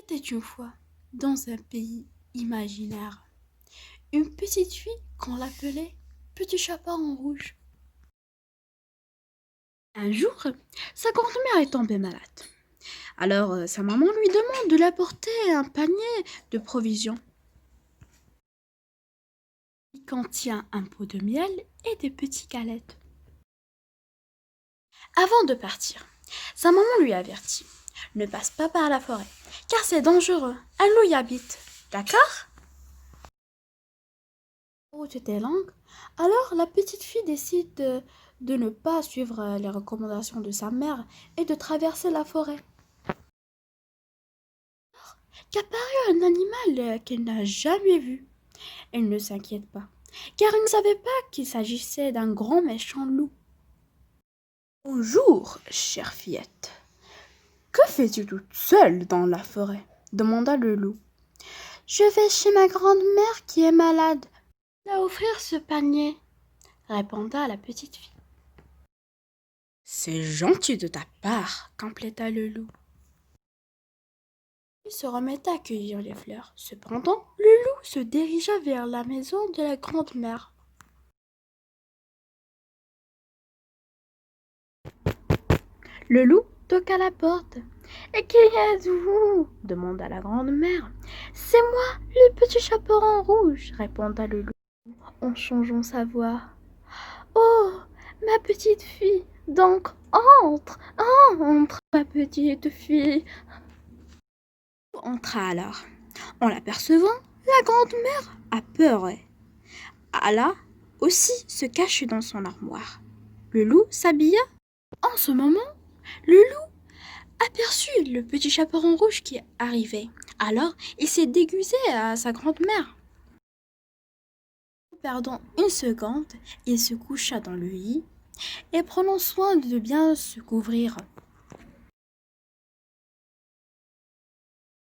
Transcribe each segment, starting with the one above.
Était une fois, dans un pays imaginaire, une petite fille qu'on l'appelait Petit Chaperon Rouge. Un jour, sa grand-mère est tombée malade. Alors, sa maman lui demande de lui apporter un panier de provisions. Il contient un pot de miel et des petites galettes. Avant de partir, sa maman lui avertit: ne passe pas par la forêt, car c'est dangereux. Un loup y habite. D'accord? La route était longue, alors la petite fille décide de ne pas suivre les recommandations de sa mère et de traverser la forêt. Qu'apparut un animal qu'elle n'a jamais vu. Elle ne s'inquiète pas, car elle ne savait pas qu'il s'agissait d'un grand méchant loup. Bonjour, chère fillette. Que fais-tu toute seule dans la forêt? Demanda le loup. Je vais chez ma grand-mère qui est malade. Je vais offrir ce panier, répondit la petite fille. C'est gentil de ta part, compléta le loup. Il se remet à cueillir les fleurs. Cependant, le loup se dirigea vers la maison de la grand-mère. Le loup toqua à la porte. Et qui êtes-vous? Demanda la grand-mère. C'est moi, le petit chaperon rouge, répondit le loup en changeant sa voix. Oh, ma petite fille, donc entre, entre, ma petite fille. Entra alors. En l'apercevant, la grand-mère apeurait. Alla aussi se cacher dans son armoire. Le loup s'habilla. En ce moment, le loup aperçut le petit chaperon rouge qui arrivait. Alors, il s'est déguisé à sa grand-mère. Perdant une seconde, il se coucha dans le lit et prenant soin de bien se couvrir.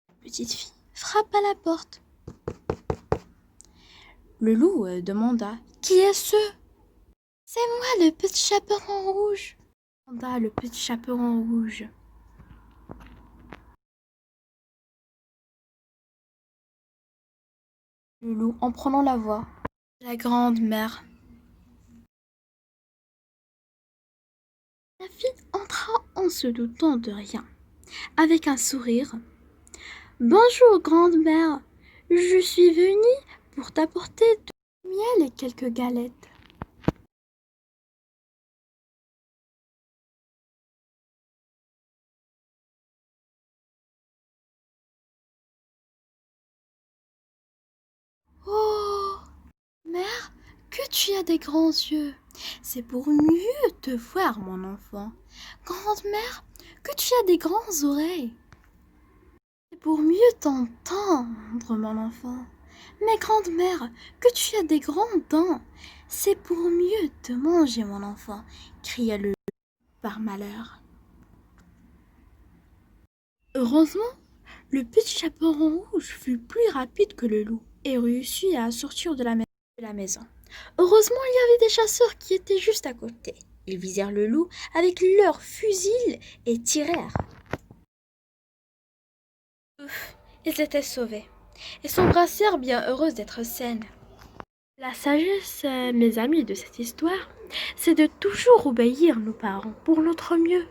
La petite fille frappe à la porte. Le loup demanda: qui est-ce? C'est moi, le petit chaperon rouge, demanda le petit chaperon rouge. Le loup en prenant la voix. La grande-mère. La fille entra en se doutant de rien, avec un sourire. Bonjour, grande-mère, je suis venue pour t'apporter du miel et quelques galettes. Oh, mère, que tu as des grands yeux. C'est pour mieux te voir, mon enfant. Grande-mère, que tu as des grandes oreilles. C'est pour mieux t'entendre, mon enfant. Mais grande-mère, que tu as des grandes dents. C'est pour mieux te manger, mon enfant, cria le loup par malheur. Heureusement, le petit chaperon rouge fut plus rapide que le loup et réussit à sortir de la maison. Heureusement, il y avait des chasseurs qui étaient juste à côté. Ils visèrent le loup avec leurs fusils et tirèrent. Ouf, ils étaient sauvés et s'embrassèrent bien heureuses d'être saines. La sagesse, mes amis, de cette histoire, c'est de toujours obéir nos parents pour notre mieux.